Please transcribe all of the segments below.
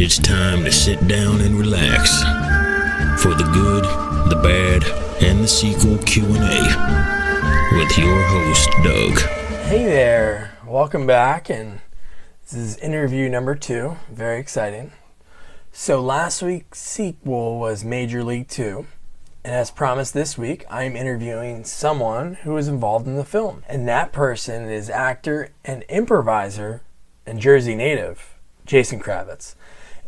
It's time to sit down and relax for the good, the bad, and the sequel Q&A with your host, Doug. Hey there, welcome back, and this is interview number 2. Very exciting. So last week's sequel was Major League 2, and as promised this week, I'm interviewing someone who was involved in the film, and that person is actor and improviser and Jersey native, Jason Kravits.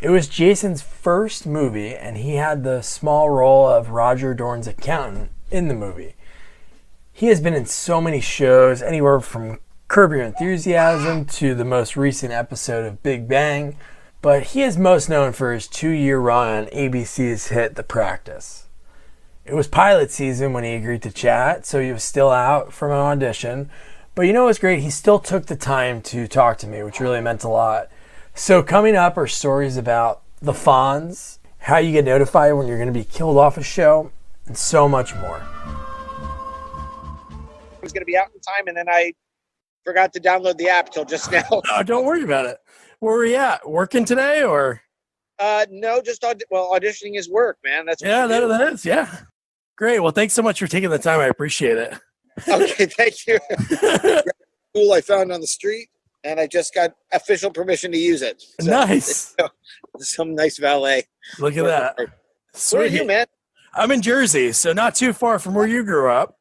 It was Jason's first movie, and he had the small role of Roger Dorn's accountant in the movie. He has been in so many shows, anywhere from Curb Your Enthusiasm to the most recent episode of Big Bang, but he is most known for his 2-year run on ABC's hit The Practice. It was pilot season when he agreed to chat, so he was still out from an audition, but you know what's great? He still took the time to talk to me, which really meant a lot. So coming up are stories about the Fonz, how you get notified when you're going to be killed off a show, and so much more. I was going to be out in time, and then I forgot to download the app till just now. No, don't worry about it. Where were you at? Working today, or? No, just auditioning is work, man. That's yeah, that is. Yeah, great. Well, thanks so much for taking the time. I appreciate it. Okay, thank you. Tool I found on the street, and I just got official permission to use it. So, nice. Some nice valet. Look at that. Sweet. Where are you, man? I'm in Jersey, so not too far from where you grew up.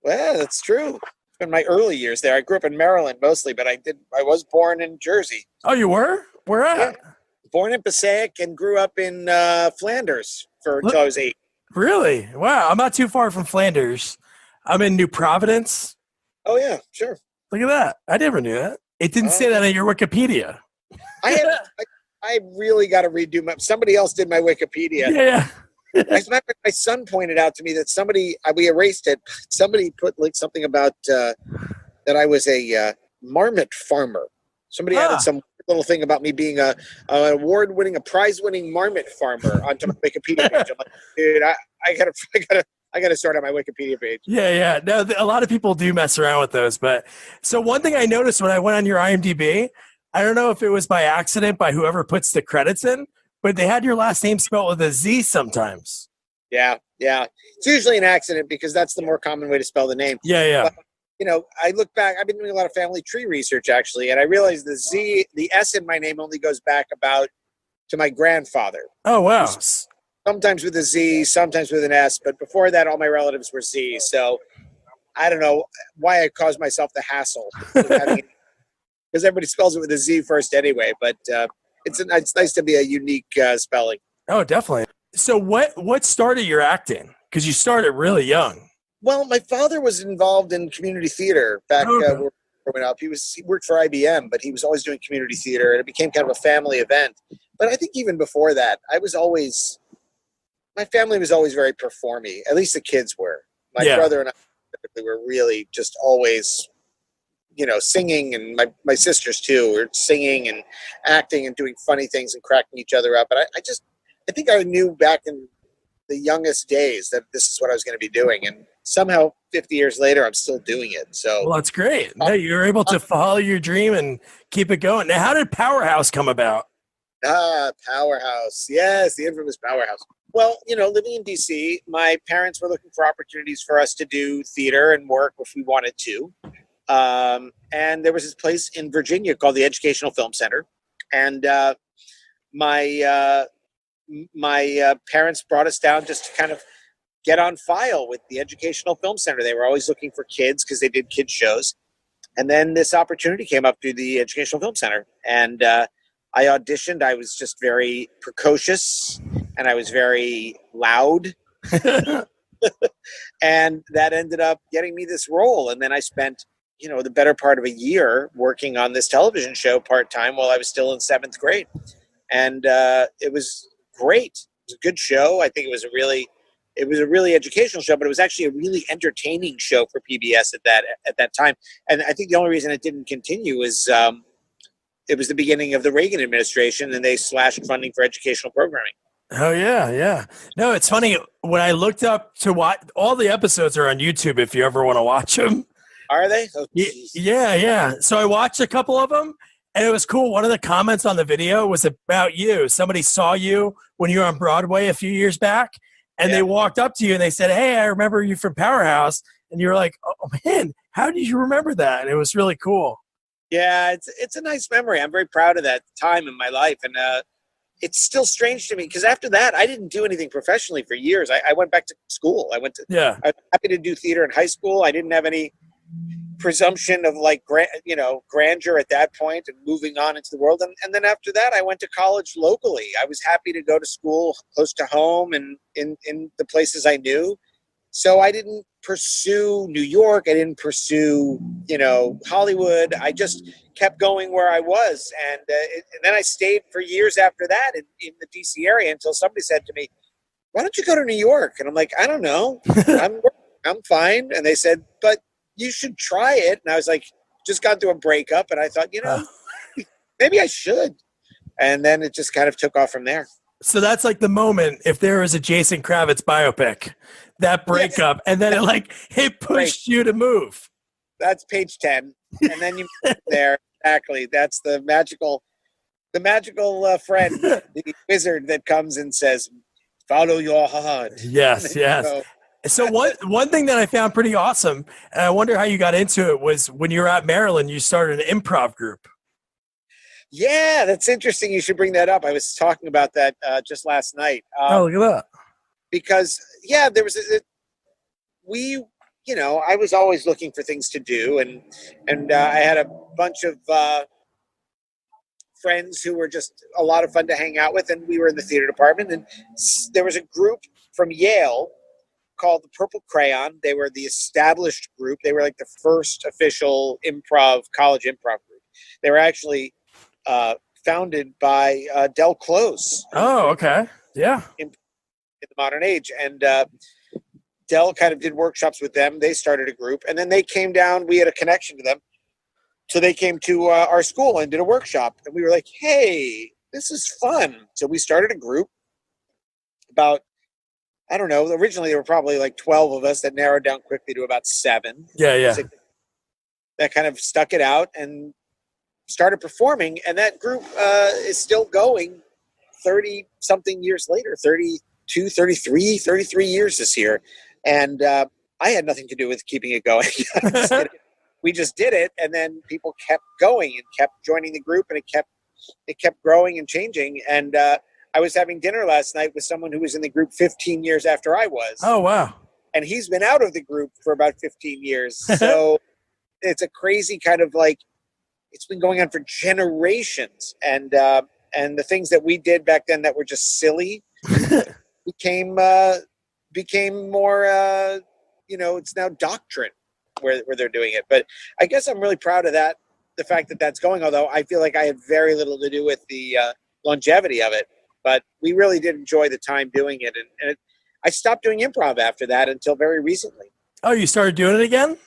Well, that's true. In my early years there, I grew up in Maryland mostly, but I was born in Jersey. Oh, you were? Where at? Yeah. Born in Passaic and grew up in Flanders until I was 8. Really? Wow. I'm not too far from Flanders. I'm in New Providence. Oh, yeah, sure. Look at that. I never knew that. It didn't say that on your Wikipedia. I really got to redo somebody else did my Wikipedia. Yeah. As a matter of fact, my son pointed out to me that we erased it. Somebody put like something about that I was a marmot farmer. Somebody added some little thing about me being a prize-winning marmot farmer onto my Wikipedia page. I'm like, dude, I gotta start on my Wikipedia page. Yeah. No, a lot of people do mess around with those. But so one thing I noticed when I went on your IMDb, I don't know if it was by accident by whoever puts the credits in, but they had your last name spelled with a Z sometimes. Yeah. It's usually an accident because that's the more common way to spell the name. Yeah. But, I look back, I've been doing a lot of family tree research actually, and I realized the S in my name only goes back about to my grandfather. Oh, wow. Sometimes with a Z, sometimes with an S, but before that, all my relatives were Z. So I don't know why I caused myself the hassle because everybody spells it with a Z first anyway, but it's nice to be a unique spelling. Oh, definitely. So what started your acting? Because you started really young. Well, my father was involved in community theater back growing up. He worked for IBM, but he was always doing community theater, and it became kind of a family event. But I think even before that, my family was always very performy. At least the kids were. My brother and I were really just always, singing, and my sisters too were singing and acting and doing funny things and cracking each other up. But I think I knew back in the youngest days that this is what I was going to be doing. And somehow 50 years later, I'm still doing it. So, well, that's great. No, you were able to follow your dream and keep it going. Now, how did Powerhouse come about? Powerhouse. Yes, the infamous Powerhouse. Well, living in DC, my parents were looking for opportunities for us to do theater and work if we wanted to. And there was this place in Virginia called the Educational Film Center. And my parents brought us down just to kind of get on file with the Educational Film Center. They were always looking for kids because they did kids shows. And then this opportunity came up through the Educational Film Center. And I auditioned. I was just very precocious and I was very loud. And that ended up getting me this role. And then I spent, the better part of a year working on this television show part-time while I was still in 7th grade. And it was great. It was a good show. I think it was a really educational show, but it was actually a really entertaining show for PBS at that time. And I think the only reason it didn't continue is it was the beginning of the Reagan administration, and they slashed funding for educational programming. Oh, yeah. No, it's funny. When I looked up to watch, all the episodes are on YouTube if you ever want to watch them. Are they? Oh, yeah. So I watched a couple of them, And it was cool. One of the comments on the video was about you. Somebody saw you when you were on Broadway a few years back, and they walked up to you and they said, "Hey, I remember you from Powerhouse." And you were like, "Oh man, how did you remember that?" And it was really cool. Yeah, it's a nice memory. I'm very proud of that time in my life, and it's still strange to me because after that, I didn't do anything professionally for years. I went back to school. I was happy to do theater in high school. I didn't have any presumption of like grandeur at that point and moving on into the world. And then after that, I went to college locally. I was happy to go to school close to home and in the places I knew. So I didn't pursue New York. I didn't pursue, Hollywood. I just kept going where I was. And then I stayed for years after that in the DC area until somebody said to me, "Why don't you go to New York?" And I'm like, "I don't know. I'm fine." And they said, "But you should try it." And I was like, just got through a breakup. And I thought, maybe I should. And then it just kind of took off from there. So that's like the moment, if there was a Jason Kravits biopic, that breakup, and then it pushed you to move. That's page 10. And then you there. Exactly. That's the magical friend, the wizard that comes and says, "Follow your heart." Yes. So one thing that I found pretty awesome, and I wonder how you got into it, was when you were at Maryland, you started an improv group. Yeah, that's interesting. You should bring that up. I was talking about that just last night. Look at that. Because, there was I was always looking for things to do. And I had a bunch of friends who were just a lot of fun to hang out with. And we were in the theater department. And there was a group from Yale called the Purple Crayon. They were the established group. They were like the first official college improv group. They were actually founded by Del Close. Oh, okay. Yeah. In the modern age. And Del kind of did workshops with them. They started a group. And then they came down. We had a connection to them. So they came to our school and did a workshop. And we were like, "Hey, this is fun." So we started a group about, I don't know, originally there were probably like 12 of us that narrowed down quickly to about 7. Yeah. So that kind of stuck it out and started performing. And that group is still going 30 something years later, 32, 33 years this year. And I had nothing to do with keeping it going. We just did it. And then people kept going and kept joining the group, and it kept growing and changing. And I was having dinner last night with someone who was in the group 15 years after I was. Oh, wow. And he's been out of the group for about 15 years. So it's a crazy kind of it's been going on for generations. And the things that we did back then that were just silly became more, it's now doctrine where they're doing it. But I guess I'm really proud of that, the fact that that's going, although I feel like I had very little to do with the longevity of it. But we really did enjoy the time doing it. And I stopped doing improv after that until very recently. Oh, you started doing it again?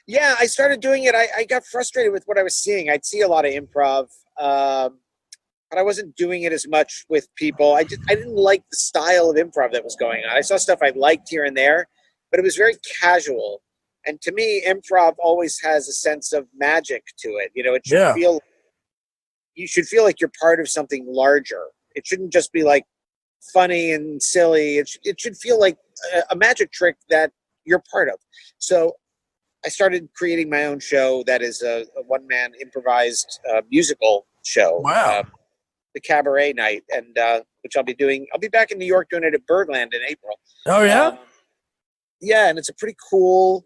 Yeah, I started doing it. I got frustrated with what I was seeing. I'd see a lot of improv, but I wasn't doing it as much with people. I didn't like the style of improv that was going on. I saw stuff I liked here and there, but it was very casual. And to me, improv always has a sense of magic to it. It should you should feel like you're part of something larger. It shouldn't just be like funny and silly. It should feel like a magic trick that you're part of. So I started creating my own show that is a one-man improvised musical show. Wow. The Cabaret Night, and which I'll be doing. I'll be back in New York doing it at Birdland in April. Oh, yeah? Yeah, and it's a pretty cool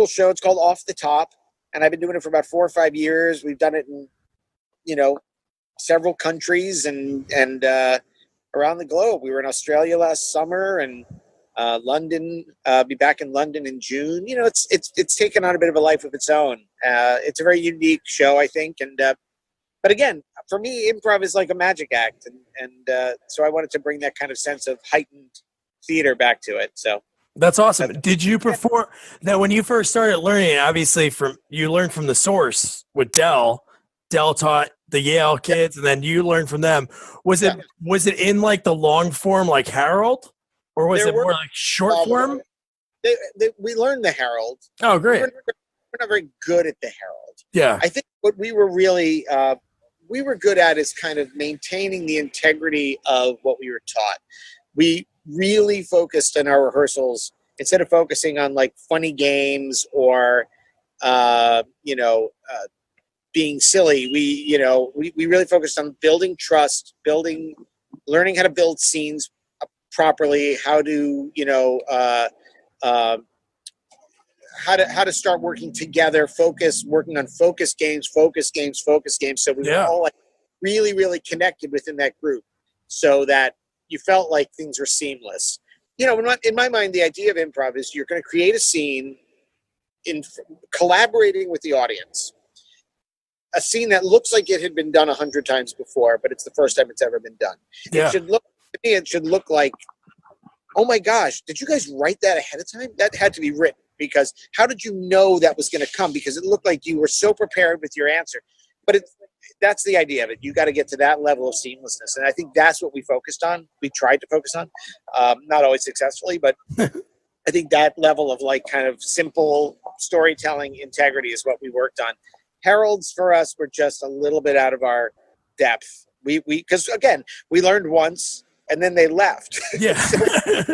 show. It's called Off the Top, and I've been doing it for about 4 or 5 years. We've done it in, several countries and around the globe. We were in Australia last summer and London. Be back in London in June. It's taken on a bit of a life of its own. It's a very unique show, I think. And but again, for me, improv is like a magic act, and so I wanted to bring that kind of sense of heightened theater back to it. So that's awesome. Did you perform that when you first started learning? Obviously, you learned from the source with Del. Del taught the Yale kids, and then you learned from them. Was it in like the long form, like Harold, or was it more like short form? We learned the Harold. Oh, great. We're not very good at the Harold. Yeah. I think what we were really we were good at is kind of maintaining the integrity of what we were taught. We really focused in our rehearsals, instead of focusing on like funny games or being silly. We really focused on building trust, learning how to build scenes properly, how to how to start working together, working on focus games. So we were all like really, really connected within that group, so that you felt like things were seamless. In my mind, the idea of improv is you're going to create a scene in collaborating with the audience, a scene that looks like it had been done 100 times before, but it's the first time it's ever been done. Yeah. It should look like, oh my gosh, did you guys write that ahead of time? That had to be written, because how did you know that was going to come? Because it looked like you were so prepared with your answer. But that's the idea of it. You got to get to that level of seamlessness. And I think that's what we focused on. We tried to focus on, not always successfully, but I think that level of like kind of simple storytelling integrity is what we worked on. Heralds for us were just a little bit out of our depth. Because again, we learned once and then they left. Yeah. So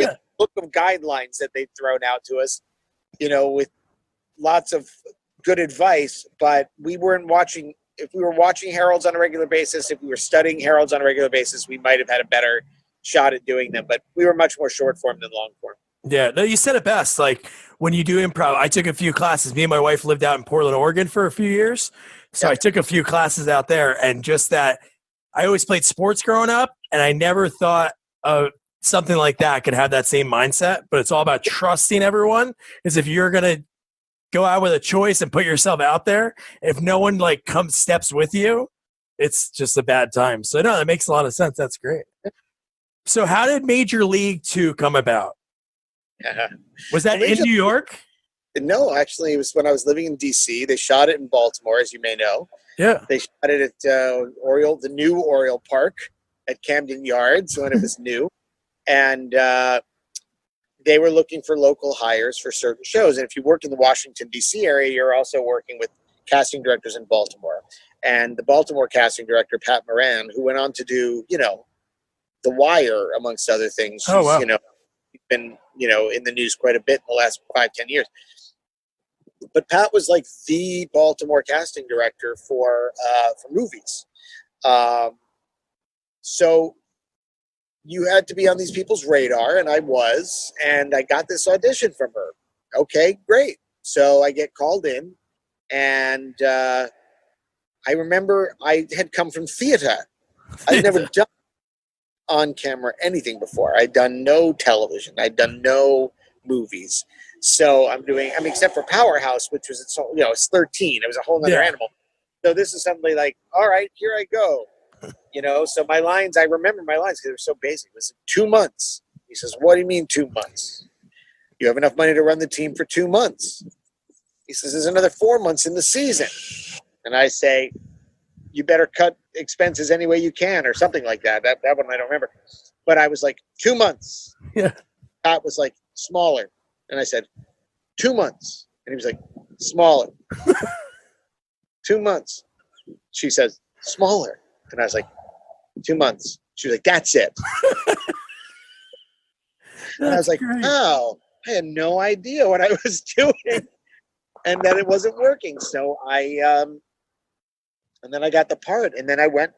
a book of guidelines that they'd thrown out to us, with lots of good advice, but we weren't watching. If we were watching Heralds on a regular basis, if we were studying Heralds on a regular basis, we might have had a better shot at doing them, but we were much more short form than long form. Yeah, no, you said it best. Like when you do improv, I took a few classes. Me and my wife lived out in Portland, Oregon for a few years. So I took a few classes out there, and just that I always played sports growing up, and I never thought of something like that could have that same mindset, but it's all about trusting everyone. Is if you're going to go out with a choice and put yourself out there, if no one like steps with you, it's just a bad time. So no, that makes a lot of sense. That's great. So how did Major League 2 come about? Was that in New York? No, actually, it was when I was living in DC. They shot it in Baltimore, as you may know. Yeah. They shot it at the new Oriole Park at Camden Yards when it was new. And they were looking for local hires for certain shows. And if you work in the Washington, D.C. area, you're also working with casting directors in Baltimore. And the Baltimore casting director, Pat Moran, who went on to do, The Wire, amongst other things. Oh, wow. Been in the news quite a bit in the last 5-10 years. But Pat was like the Baltimore casting director for movies. So you had to be on these people's radar, and I was, and I got this audition from her. Okay, great. So I get called in, and I remember I had come from theater. I'd never done on camera anything before. I'd done no television. I'd done no movies. So except for Powerhouse, which was, it's 13. It was a whole nother animal. So this is suddenly like, all right, here I go. So my lines, I remember my lines because they were so basic. It was 2 months. He says, what do you mean 2 months? You have enough money to run the team for 2 months. He says, there's another 4 months in the season. And I say, you better cut expenses any way you can, or something like that. That one I don't remember. But I was like, 2 months. Yeah. Pat was like, smaller. And I said, 2 months. And he was like, smaller. 2 months. She says, smaller. And I was like, 2 months. She was like, that's it. And I was like, great. oh, I had no idea what I was doing and that it wasn't working. So and then I got the part, and then I went,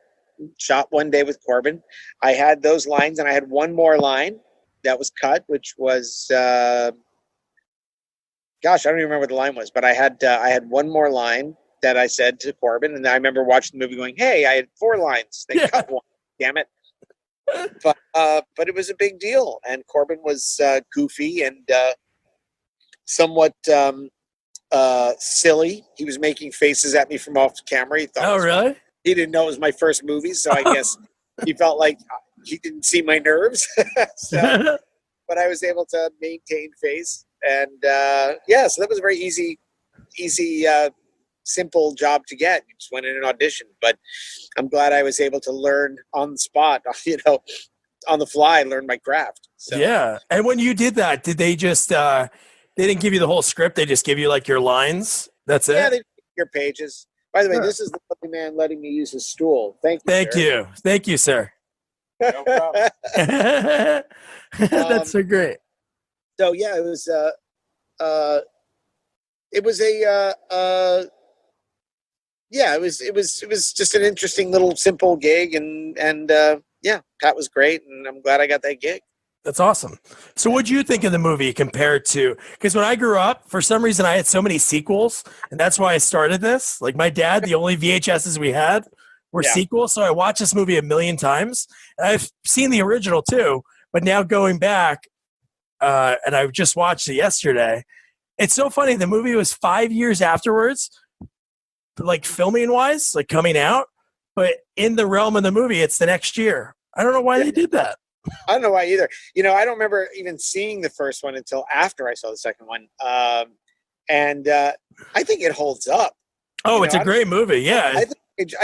shot one day with Corbin. I had those lines, and I had one more line that was cut, which was, I don't even remember what the line was, but I had one more line that I said to Corbin, and I remember watching the movie going, hey, I had 4 lines. They cut one. Damn it. But it was a big deal, and Corbin was goofy and somewhat silly. He was making faces at me from off camera. He thought, really? He didn't know it was my first movie, so I guess he felt like he didn't see my nerves. But I was able to maintain face, and so that was a very easy, simple job to get. You just went in and auditioned. But I'm glad I was able to learn on the spot, on the fly, learn my craft. So. Yeah. And when you did that, did they just they didn't give you the whole script? They just give you like your lines? That's it? Yeah, they give your pages. By the way, this is the lovely man letting me use his stool. Thank you, Thank sir. you. Thank you, sir. No problem. That's so great. So yeah, it was it was just an interesting little simple gig, and yeah, Pat was great, and I'm glad I got that gig. That's awesome. So what'd you think of the movie compared to, because when I grew up, for some reason I had so many sequels, and that's why I started this. Like my dad, the only VHSs we had were sequels, so I watched this movie a million times. And I've seen the original too, but now going back, and I just watched it yesterday. It's so funny. The movie was 5 years afterwards, like filming wise, like coming out, but in the realm of the movie, it's the next year. I don't know why they did that. I don't know why either. You know, I don't remember even seeing the first one until after I saw the second one. And I think it holds up. Oh, it's a great movie. Yeah. I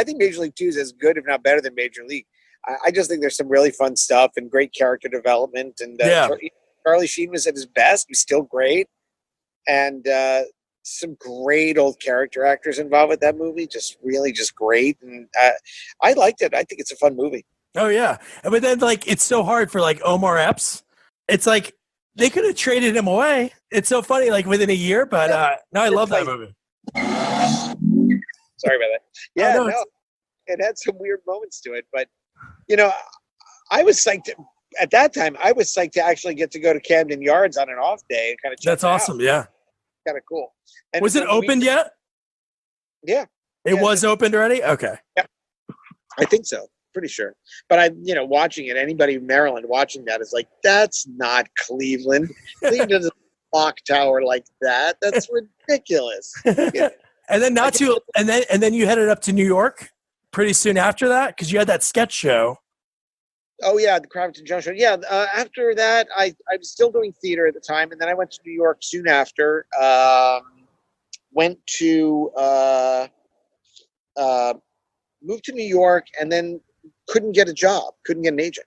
think Major League 2 is as good, if not better, than Major League. I just think there's some really fun stuff and great character development. And Charlie Sheen was at his best. He's still great. And some great old character actors involved with that movie. Just really just great. And I liked it. I think it's a fun movie. Oh, yeah. But then, like, it's so hard for, like, Omar Epps. It's like they could have traded him away. It's so funny, like, within a year. But no, I love that movie. Sorry about that. Yeah, no, it had some weird moments to it. But, you know, I was psyched. At that time, I was psyched to actually get to go to Camden Yards on an off day and kind of check That's awesome, out. Yeah. Kind of cool. And was it opened yet? Yeah. It was opened already? Okay. Yeah. I think so. Pretty sure. But watching it, anybody in Maryland watching that is like, that's not Cleveland. Cleveland doesn't clock tower like that. That's ridiculous. Yeah. And then and then you headed up to New York pretty soon after that because you had that sketch show. Oh yeah, the Kravits and Jones show. Yeah. After that, I was still doing theater at the time, and then I went to New York soon after. Moved to New York, and then couldn't get a job, couldn't get an agent.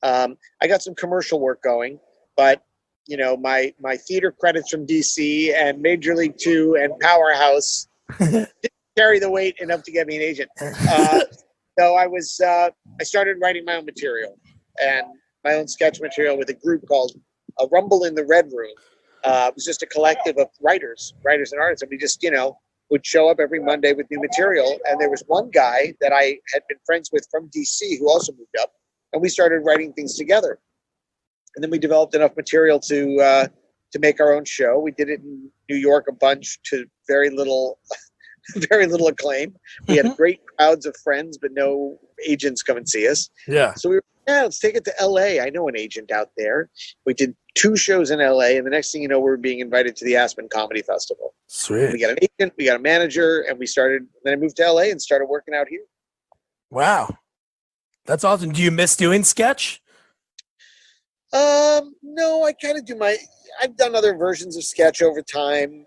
I got some commercial work going, but my theater credits from DC and Major League 2 and Powerhouse didn't carry the weight enough to get me an agent. So I started writing my own material and my own sketch material with a group called A Rumble in the Red Room. It was just a collective of writers and artists, and we just would show up every Monday with new material. And there was one guy that I had been friends with from DC who also moved up, and we started writing things together. And then we developed enough material to make our own show. We did it in New York a bunch to very little acclaim. We had great crowds of friends, but no agents come and see us. Yeah. So we were, let's take it to LA. I know an agent out there. We did 2 shows in LA, and the next thing you know, we're being invited to the Aspen Comedy Festival. Sweet. We got an agent, we got a manager, and then I moved to LA and started working out here. Wow. That's awesome. Do you miss doing sketch? No, I kind of do I've done other versions of sketch over time.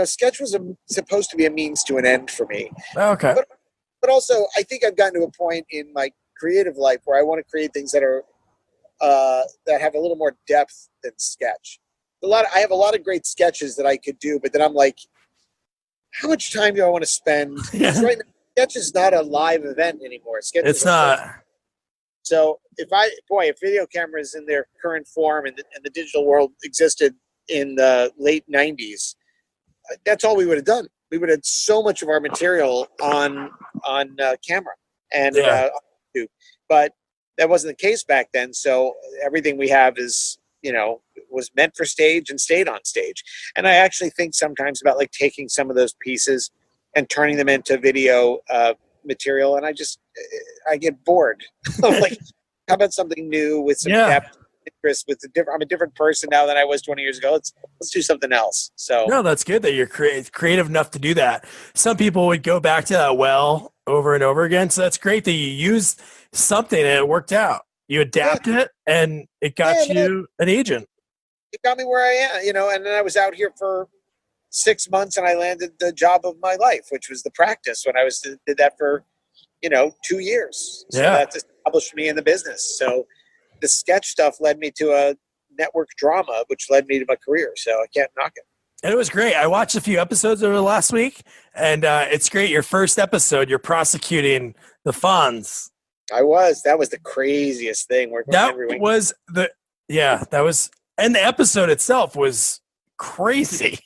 Sketch was supposed to be a means to an end for me. Okay. But also, I think I've gotten to a point in my creative life where I want to create things that are that have a little more depth than sketch. I have a lot of great sketches that I could do, but then I'm like, how much time do I want to spend? Right now, sketch is not a live event anymore. Sketch it's not. So if video cameras in their current form and the digital world existed in the late 90s, that's all we would have done. We would have had so much of our material on camera and but that wasn't the case back then. So everything we have is, was meant for stage and stayed on stage. And I actually think sometimes about like taking some of those pieces and turning them into video material. And I get bored. I'm like, how about something new with some depth, interest, I'm a different person now than I was 20 years ago. Let's do something else. So no, that's good that you're creative enough to do that. Some people would go back to that well over and over again. So that's great that you used something and it worked out. You adapted it and it got you an agent. It got me where I am, and then I was out here for 6 months and I landed the job of my life, which was the practice when I did that for, 2 years. So that established me in the business. So the sketch stuff led me to a network drama, which led me to my career. So I can't knock it. And it was great. I watched a few episodes over the last week, and it's great. Your first episode, you're prosecuting the Fonz. That was the craziest thing working with That Henry Winkler. was that was, and the episode itself was crazy.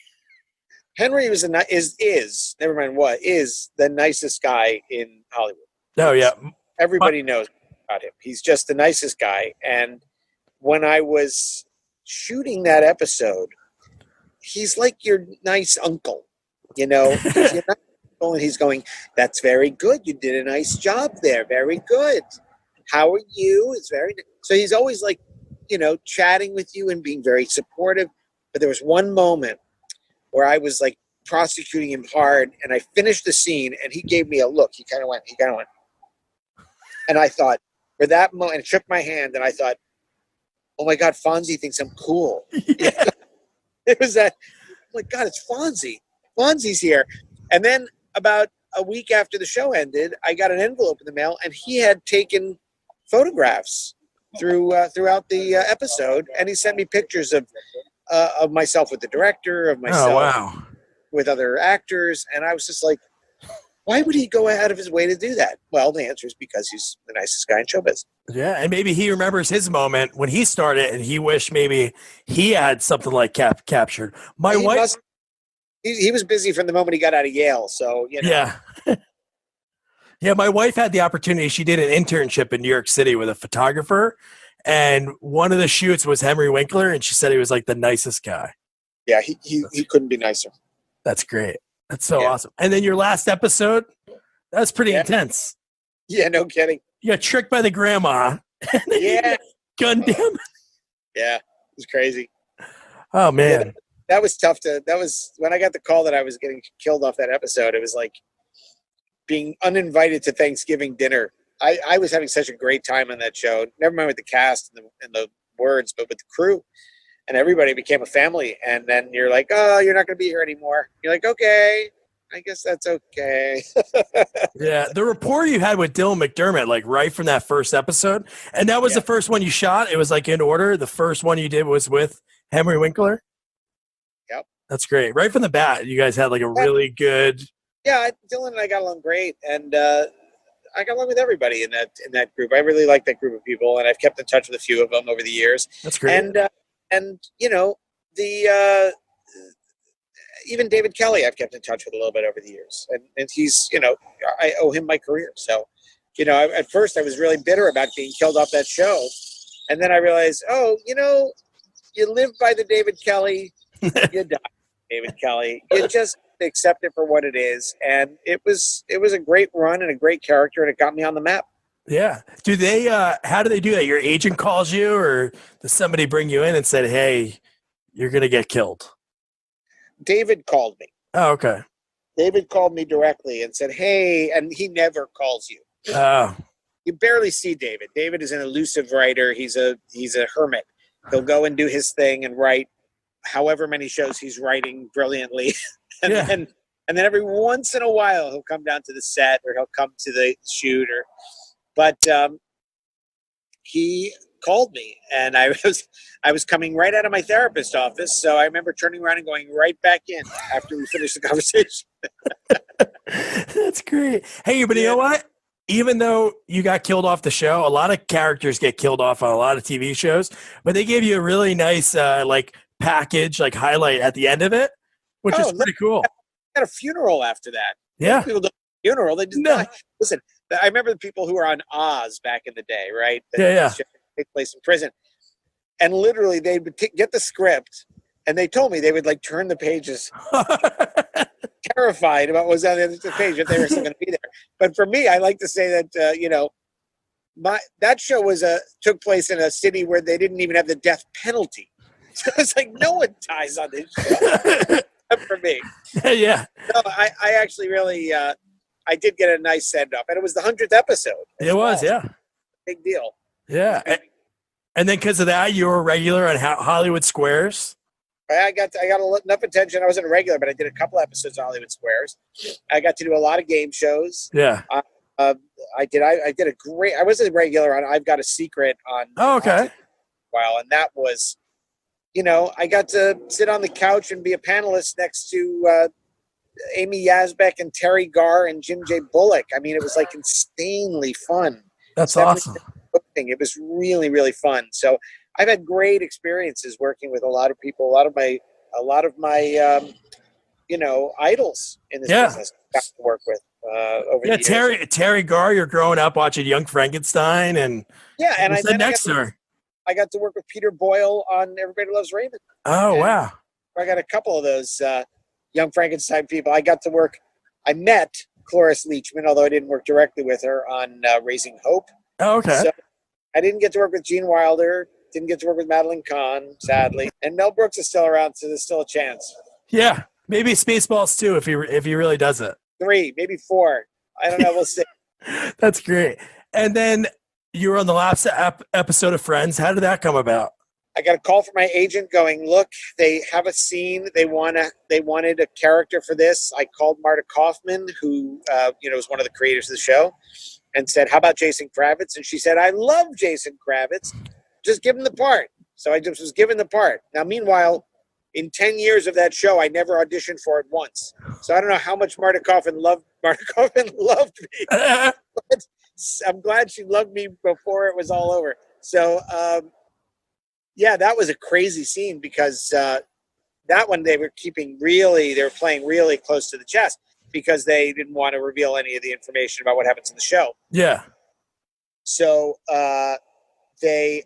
Henry was never mind what, is the nicest guy in Hollywood. Oh, yeah. Everybody knows about him. He's just the nicest guy. And when I was shooting that episode, he's like your nice uncle, you know. He's your nice uncle, and he's going, "That's very good. You did a nice job there. Very good. How are you?" It's very so. He's always like, you know, chatting with you and being very supportive. But there was one moment where I was like prosecuting him hard, and I finished the scene, and he gave me a look. He kind of went, and I thought, for that moment, and shook my hand, and I thought, "Oh my God, Fonzie thinks I'm cool." Yeah. It was that, oh my God, it's Fonzie. Fonzie's here. And then about a week after the show ended, I got an envelope in the mail, and he had taken photographs throughout the episode, and he sent me pictures of myself with the director, of myself with other actors, and I was just like, why would he go out of his way to do that? Well, the answer is because he's the nicest guy in showbiz. Yeah, and maybe he remembers his moment when he started, and he wished maybe he had something like captured. My wife, he was busy from the moment he got out of Yale, so you know. Yeah, yeah. My wife had the opportunity. She did an internship in New York City with a photographer, and one of the shoots was Henry Winkler, and she said he was like the nicest guy. Yeah, he couldn't be nicer. That's great. That's so awesome. And then your last episode, that's pretty intense. Yeah, no kidding. You got tricked by the grandma. Yeah. Gunned him. Yeah, it was crazy. Oh, man. Yeah, that was tough that was when I got the call that I was getting killed off that episode. It was like being uninvited to Thanksgiving dinner. I was having such a great time on that show. Never mind with the cast and the words, but with the crew. And everybody became a family. And then you're like, oh, you're not going to be here anymore. You're like, okay, I guess that's okay. Yeah, the rapport you had with Dylan McDermott, like right from that first episode, and that was the first one you shot. It was like in order. The first one you did was with Henry Winkler. Yep, that's great. Right from the bat, you guys had like a really good. Yeah, Dylan and I got along great, and I got along with everybody in that group. I really like that group of people, and I've kept in touch with a few of them over the years. That's great. And you know, even David Kelly I've kept in touch with a little bit over the years. And he's, you know, I owe him my career. So, you know, at first I was really bitter about being killed off that show. And then I realized, oh, you know, you live by the David Kelly, you die, David Kelly. You just accept it for what it is. And it was a great run and a great character, and it got me on the map. Yeah. Do they, how do they do that? Your agent calls you, or does somebody bring you in and said, hey, you're going to get killed? David called me. Oh, okay. David called me directly and said, hey, and he never calls you. Oh. You barely see David. David is an elusive writer. He's a hermit. He'll go and do his thing and write however many shows he's writing brilliantly. and then every once in a while he'll come down to the set, or he'll come to the shoot, but he called me, and I was coming right out of my therapist's office. So I remember turning around and going right back in after we finished the conversation. That's great. Hey, but you know what? Even though you got killed off the show, a lot of characters get killed off on a lot of TV shows, but they gave you a really nice like package, like highlight at the end of it, which is pretty cool. I had a funeral after that. Yeah. People don't have a funeral. They just die. Listen, I remember the people who were on Oz back in the day, right? Take place in prison. And literally they would get the script, and they told me they would like turn the pages terrified about what was on the other page, if they were still going to be there. But for me, I like to say that, you know, that show took place in a city where they didn't even have the death penalty. So it's like, no one dies on this show. For me. Yeah. No, I actually really, I did get a nice send-off, and it was the 100th episode. It was, yeah. Big deal. Yeah. And then because of that, you were a regular on Hollywood Squares. I got enough attention. I wasn't a regular, but I did a couple episodes of Hollywood Squares. I got to do a lot of game shows. Yeah. I was a regular on I've Got a Secret on. Oh, okay. While, and that was I got to sit on the couch and be a panelist next to Amy Yazbek and Terry Garr and Jim J. Bullock. I mean, it was like insanely fun. That's Stephanie awesome. Hosting. It was really, really fun. So I've had great experiences working with a lot of people, a lot of my idols in this business got to work with over the years. Terry Garr, you're growing up watching Young Frankenstein, and And what's the next star? I got to work with Peter Boyle on Everybody Loves Raymond. Oh, wow. I got a couple of those Young Frankenstein people. I met Cloris Leachman, although I didn't work directly with her on Raising Hope. Oh, okay. So I didn't get to work with Gene Wilder, didn't get to work with Madeline Kahn, sadly. And Mel Brooks is still around, so there's still a chance. Yeah, maybe Spaceballs too, if he really does it. 3, maybe 4. I don't know. We'll see. That's great. And then you were on the last episode of Friends. How did that come about? I got a call from my agent going, look, they have a scene. They wanted a character for this. I called Marta Kaufman, who was one of the creators of the show, and said, how about Jason Kravitz? And she said, I love Jason Kravitz. Just give him the part. So I just was given the part. Now, meanwhile, in 10 years of that show, I never auditioned for it once. So I don't know how much Marta Kaufman loved me. But I'm glad she loved me before it was all over. So, that was a crazy scene because that one they were playing really close to the chest because they didn't want to reveal any of the information about what happens in the show. Yeah. So they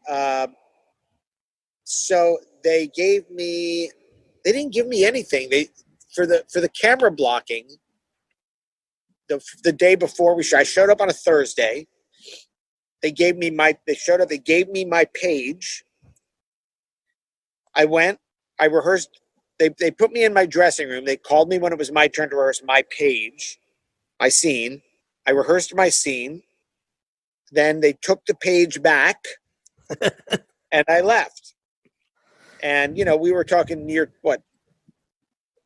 didn't give me anything. For the camera blocking, the day before I showed up on a Thursday. They gave me my page. I went, I rehearsed. They put me in my dressing room. They called me when it was my turn to rehearse my page, my scene. I rehearsed my scene. Then they took the page back and I left. And, we were talking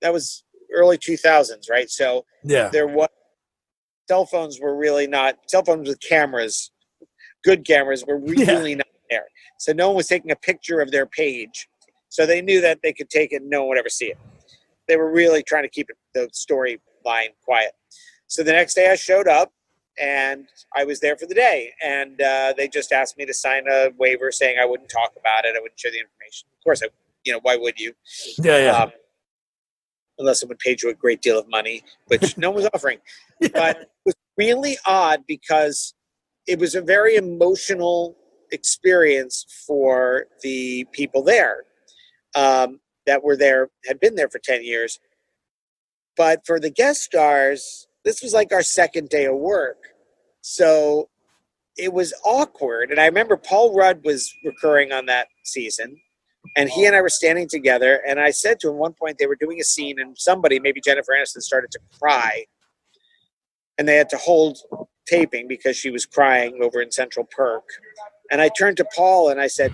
that was early 2000s, right? So cell phones with cameras, good cameras were really not there. So no one was taking a picture of their page. So they knew that they could take it and no one would ever see it. They were really trying to keep the storyline quiet. So the next day I showed up and I was there for the day. And they just asked me to sign a waiver saying I wouldn't talk about it. I wouldn't share the information. Of course, why would you? Yeah. Unless someone paid you a great deal of money, which no one was offering. Yeah. But it was really odd because it was a very emotional experience for the people there that were there, had been there for 10 years. But for the guest stars, this was like our second day of work. So it was awkward. And I remember Paul Rudd was recurring on that season. And he and I were standing together. And I said to him, one point, they were doing a scene and somebody, maybe Jennifer Aniston, started to cry. And they had to hold taping because she was crying over in Central Perk. And I turned to Paul and I said,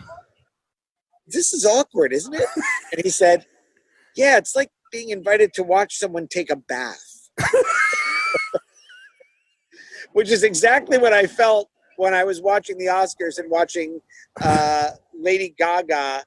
this is awkward, isn't it? And he said, yeah, it's like being invited to watch someone take a bath. Which is exactly what I felt when I was watching the Oscars and watching Lady Gaga.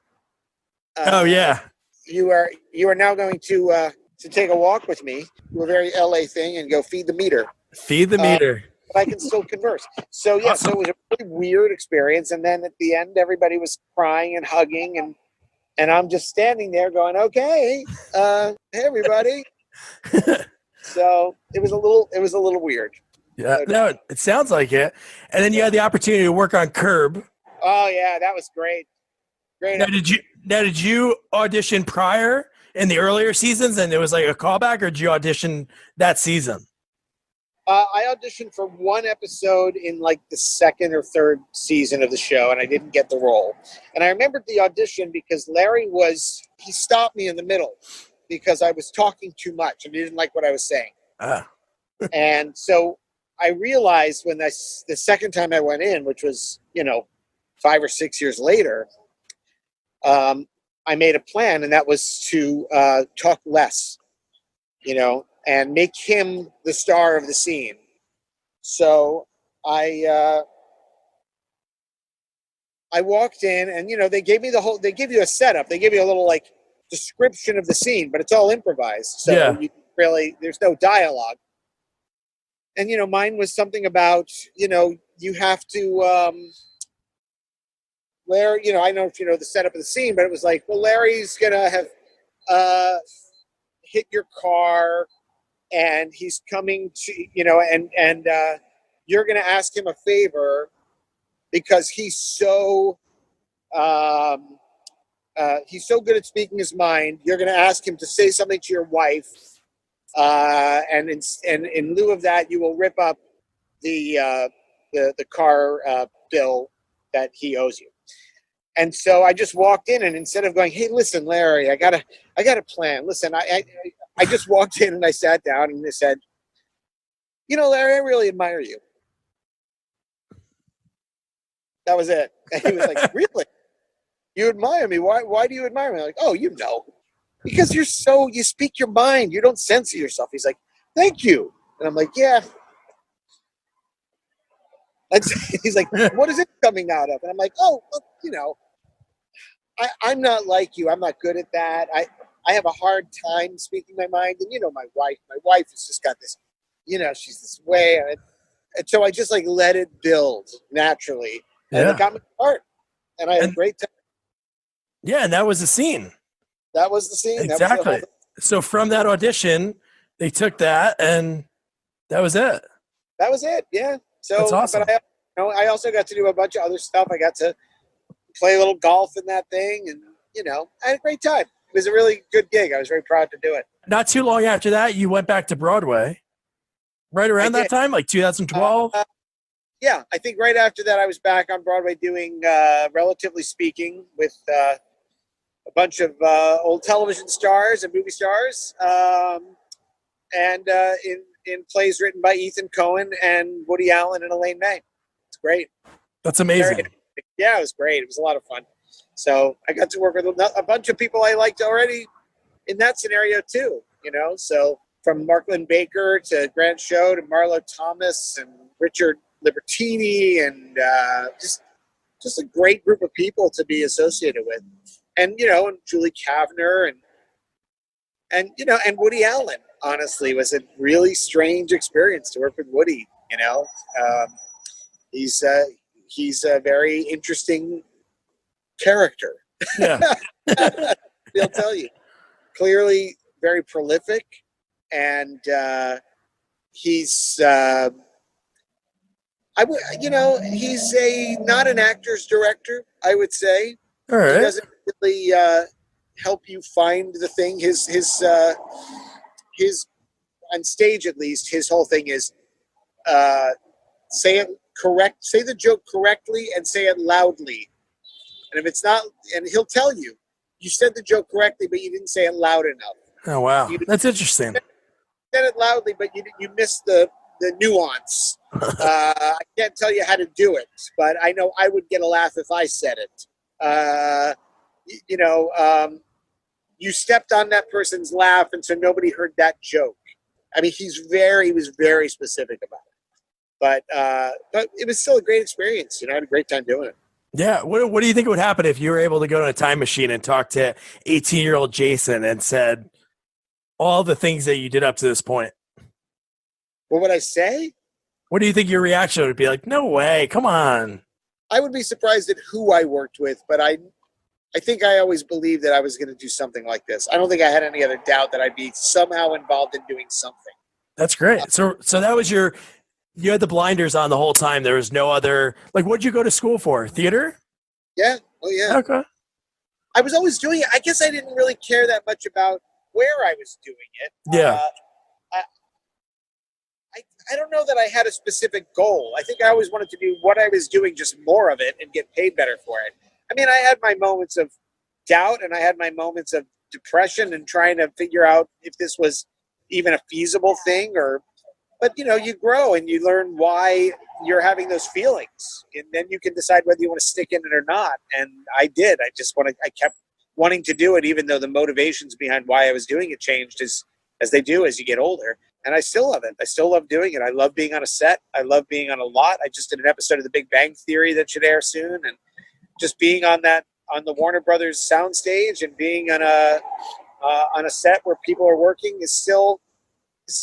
You are now going to take a walk with me, do a very LA thing, and go feed the meter. Feed the meter. But I can still converse. So yeah, awesome. So it was a really weird experience. And then at the end, everybody was crying and hugging, and I'm just standing there going, okay, hey everybody. So it was a little weird. Yeah, no, it sounds like it. And then you had the opportunity to work on Curb. Oh yeah, that was great. Great. Now did you audition prior in the earlier seasons and it was like a callback, or did you audition that season? I auditioned for one episode in like the second or third season of the show, and I didn't get the role. And I remembered the audition because Larry he stopped me in the middle because I was talking too much and he didn't like what I was saying. And so I realized when the second time I went in, which was, 5 or 6 years later, I made a plan, and that was to talk less, and make him the star of the scene. So I I walked in, and they gave me they give you a setup. They give you a little like description of the scene, but it's all improvised. So you there's no dialogue. And mine was something about you have to Larry. I don't know if you know the setup of the scene, but it was like, well, Larry's gonna have hit your car, and he's coming to and you're gonna ask him a favor because he's so good at speaking his mind. You're going to ask him to say something to your wife, and in lieu of that, you will rip up the car bill that he owes you. And so I just walked in, and instead of going, "Hey, listen, Larry, I got a plan. Listen, I just walked in and I sat down and I said, Larry, I really admire you." That was it. And he was like, "Really? You admire me? Why do you admire me?" I'm like, "Oh, because you speak your mind. You don't censor yourself." He's like, "Thank you." And I'm like, "Yeah." And he's like, "What is it coming out of?" And I'm like, "Oh, look, I'm not like you. I'm not good at that. I have a hard time speaking my mind. And my wife has just got this, she's this way. And so I just like let it build naturally. And it got me apart. And I had a great time. Yeah, and that was the scene. That was the scene. Exactly. So from that audition, they took that, and that was it. That was it. Yeah. So that's awesome. But I also got to do a bunch of other stuff. I got to play a little golf in that thing, and I had a great time. It was a really good gig. I was very proud to do it. Not too long after that, you went back to Broadway. Right around that time, like 2012. Yeah, I think right after that, I was back on Broadway doing Relatively Speaking with a bunch of old television stars and movie stars, and in plays written by Ethan Cohen and Woody Allen and Elaine May. It's great. That's amazing. Yeah, it was great. It was a lot of fun. So I got to work with a bunch of people I liked already in that scenario too. So from Marklyn Baker to Grant Show to Marlo Thomas and Richard Libertini, and just a great group of people to be associated with, and and Julie Kavner and Woody Allen. Honestly, was a really strange experience to work with Woody. He's a very interesting character. Yeah, he'll tell you. Clearly, very prolific, and he's. He's not an actor's director, I would say. All right. He doesn't really help you find the thing. His on stage, at least, his whole thing is say it correct, say the joke correctly, and say it loudly. And if it's not, and he'll tell you said the joke correctly, but you didn't say it loud enough. Oh wow, that's interesting. You said it loudly, but you missed the nuance. I can't tell you how to do it, but I know I would get a laugh if I said it. You stepped on that person's laugh, and so nobody heard that joke. I mean, he was very specific about it, but it was still a great experience. I had a great time doing it. Yeah. What do you think would happen if you were able to go to a time machine and talk to 18-year-old Jason and said all the things that you did up to this point? What would I say? What do you think your reaction would be? Like, no way, come on. I would be surprised at who I worked with, but I think I always believed that I was going to do something like this. I don't think I had any other doubt that I'd be somehow involved in doing something. That's great. So that was you had the blinders on the whole time. There was no other, like, what'd you go to school for? Theater? Yeah. Oh, yeah. Okay. I was always doing it. I guess I didn't really care that much about where I was doing it. Yeah. I don't know that I had a specific goal. I think I always wanted to do what I was doing, just more of it, and get paid better for it. I mean, I had my moments of doubt, and I had my moments of depression and trying to figure out if this was even a feasible thing, but you grow and you learn why you're having those feelings, and then you can decide whether you want to stick in it or not. And I did. I kept wanting to do it, even though the motivations behind why I was doing it changed as they do as you get older. And I still love it. I still love doing it. I love being on a set. I love being on a lot. I just did an episode of The Big Bang Theory that should air soon. And just being on the Warner Brothers soundstage and being on a set where people are working is still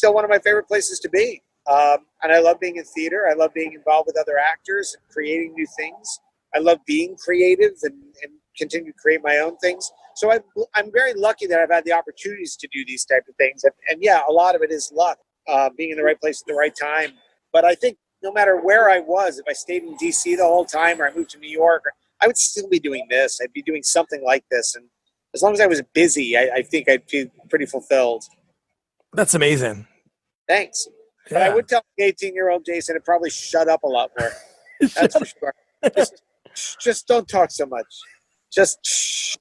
one of my favorite places to be. And I love being in theater. I love being involved with other actors and creating new things. I love being creative and continue to create my own things. So I'm very lucky that I've had the opportunities to do these type of things. And yeah, a lot of it is luck, being in the right place at the right time. But I think no matter where I was, if I stayed in DC the whole time or I moved to New York, I would still be doing this. I'd be doing something like this. And as long as I was busy, I think I'd feel pretty fulfilled. That's amazing. Thanks. Yeah. But I would tell 18-year-old Jason to probably shut up a lot more. That's for sure. Just don't talk so much. Just shh.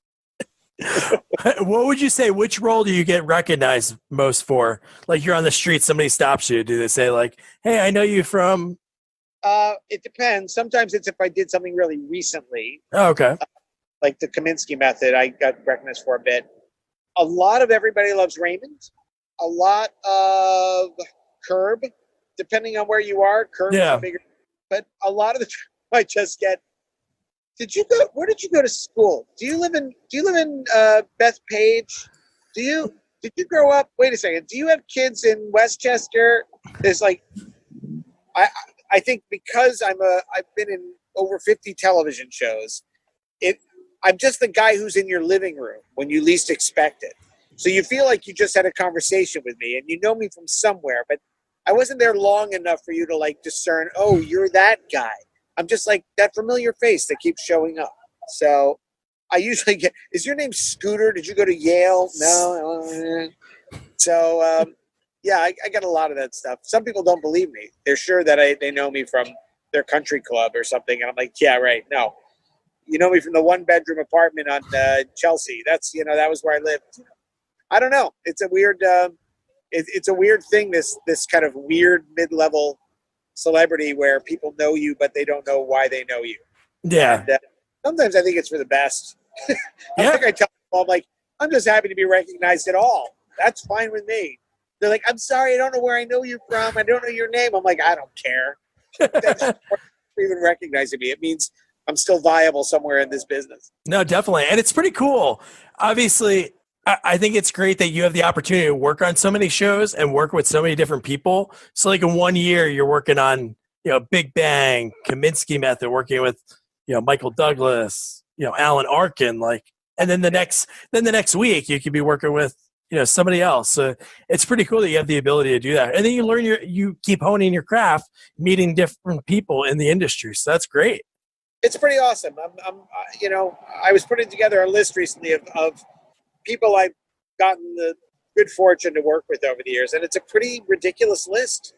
What would you say? Which role do you get recognized most for? Like you're on the street, somebody stops you. Do they say like, "Hey, I know you from"? It depends. Sometimes it's if I did something really recently. Oh, okay. Like the Kaminsky Method, I got recognized for a bit. A lot of Everybody Loves Raymond. A lot of Curb, depending on where you are. Curb is a bigger, but a lot of the time I just get. Where did you go to school? Do you live in Bethpage? Did you grow up? Wait a second. Do you have kids in Westchester? There's like, I think because I've been in over 50 television shows. I'm just the guy who's in your living room when you least expect it. So you feel like you just had a conversation with me and you know me from somewhere, but I wasn't there long enough for you to like discern, oh, you're that guy. I'm just like that familiar face that keeps showing up. So I usually get, is your name Scooter? Did you go to Yale? No. So, yeah, I got a lot of that stuff. Some people don't believe me. They're sure that they know me from their country club or something. And I'm like, yeah, right. No, you know me from the 1-bedroom apartment on Chelsea. That's, that was where I lived. I don't know. It's a weird, it's a weird thing. This kind of weird mid-level celebrity where people know you, but they don't know why they know you. Yeah. And, sometimes I think it's for the best. I think I tell people, I'm like, I'm just happy to be recognized at all. That's fine with me. They're like, I'm sorry, I don't know where I know you from. I don't know your name. I'm like, I don't care. That's even recognizing me. It means I'm still viable somewhere in this business. No, definitely. And it's pretty cool. Obviously, I think it's great that you have the opportunity to work on so many shows and work with so many different people. So like in 1 year, you're working on, Big Bang, Kaminsky Method, working with, Michael Douglas, Alan Arkin, and then the next week you could be working with, somebody else. So it's pretty cool that you have the ability to do that. And then you keep honing your craft, meeting different people in the industry. So that's great. It's pretty awesome. I was putting together a list recently of people I've gotten the good fortune to work with over the years. And it's a pretty ridiculous list.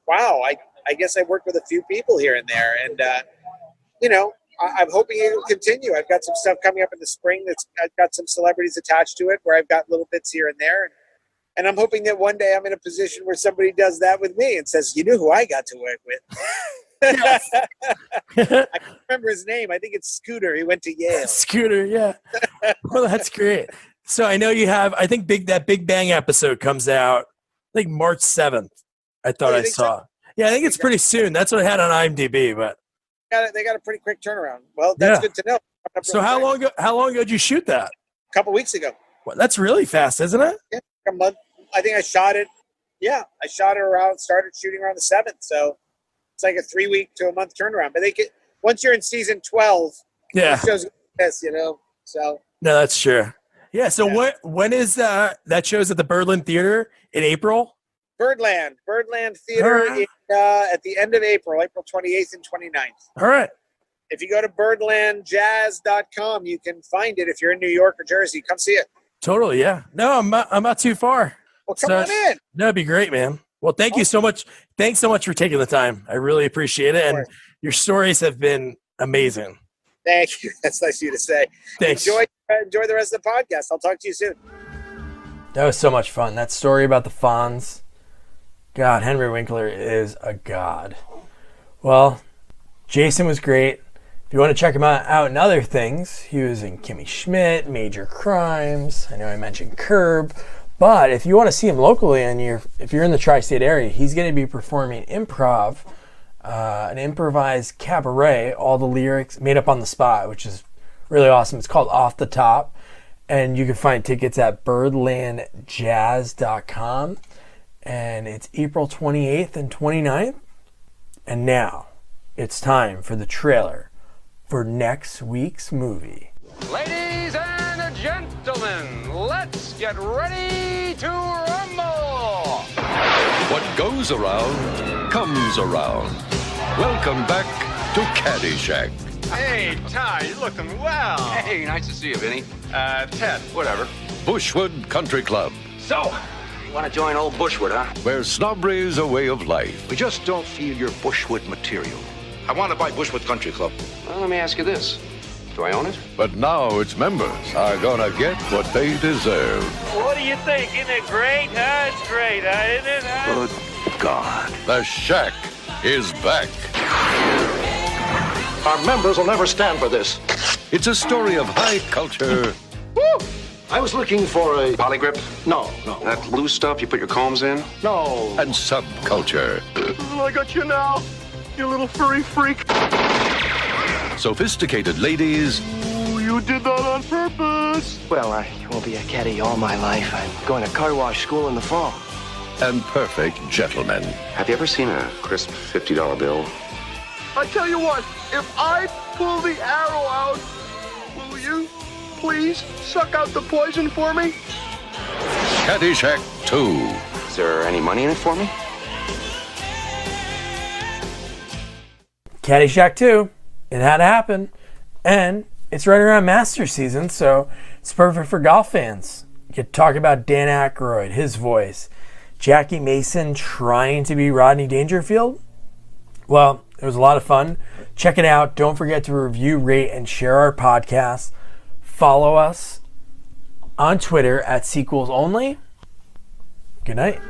Wow. I guess I worked with a few people here and there. And, I'm hoping it will continue. I've got some stuff coming up in the spring I've got some celebrities attached to it where I've got little bits here and there. And I'm hoping that one day I'm in a position where somebody does that with me and says, you know who I got to work with? I can't remember his name. I think it's Scooter. He went to Yale. Scooter, yeah. Well, that's great. So I know you have, I think that Big Bang episode comes out, I think March 7th. I thought I saw. So? Yeah, I think it's pretty soon. That's what I had on IMDb, but they got a pretty quick turnaround. Well, that's good to know. So how long ago did you shoot that? A couple weeks ago. Well, that's really fast, isn't it? Yeah, a month. I think I shot it. Yeah, I shot it started shooting around the 7th. So it's like a 3-week to a month turnaround. But once you're in season 12, it shows this, So no, that's true. Yeah. So when is that show's at the Birdland Theater in April? Birdland Theater at the end of April 28th and 29th. All right. If you go to birdlandjazz.com, you can find it. If you're in New York or Jersey, come see it. Totally, yeah. No, I'm not too far. Well, come on in. That'd be great, man. Well, thank you so much. Thanks so much for taking the time. I really appreciate it. And your stories have been amazing. Thank you. That's nice of you to say. Thanks. Enjoy the rest of the podcast. I'll talk to you soon. That was so much fun. That story about the Fonz. God, Henry Winkler is a god. Well, Jason was great. If you want to check him out in other things, he was in Kimmy Schmidt, Major Crimes. I know I mentioned Curb. But if you want to see him locally and if you're in the tri-state area, he's going to be performing improv an improvised cabaret, all the lyrics made up on the spot, which is really awesome. It's called Off the Top, and you can find tickets at birdlandjazz.com, and it's April 28th and 29th. And now it's time for the trailer for next week's movie. Ladies and gentlemen, let's get ready to rumble! What goes around comes around. Welcome back to Caddyshack. Hey, Ty, you're looking well. Hey, nice to see you, Vinny. Ted, whatever. Bushwood Country Club, So, you want to join old Bushwood, huh? where snobbery's a way of life. We just don't feel your Bushwood material. I want to buy Bushwood Country Club. Well, let me ask you this. Do I own it? But now its members are gonna get what they deserve. What do you think? Isn't it great? It's great, isn't it? Good God. The Shack is back. Our members will never stand for this. It's a story of high culture Woo! I was looking for a... Polygrip? No. That loose stuff you put your combs in? No. and subculture. I got you now, you little furry freak. Sophisticated ladies Ooh, you did that on purpose. Well, I won't be a caddy all my life. I'm going to car wash school in the fall. and perfect gentlemen. Have you ever seen a crisp $50 bill? I tell you what, if I pull the arrow out, will you please suck out the poison for me? Caddyshack 2. Is there any money in it for me? Caddyshack 2. It had to happen. And it's right around Masters season, so it's perfect for golf fans. You could talk about Dan Aykroyd, his voice, Jackie Mason trying to be Rodney Dangerfield. Well, it was a lot of fun. Check it out. Don't forget to review, rate, and share our podcast. Follow us on Twitter at Sequels Only. Good night.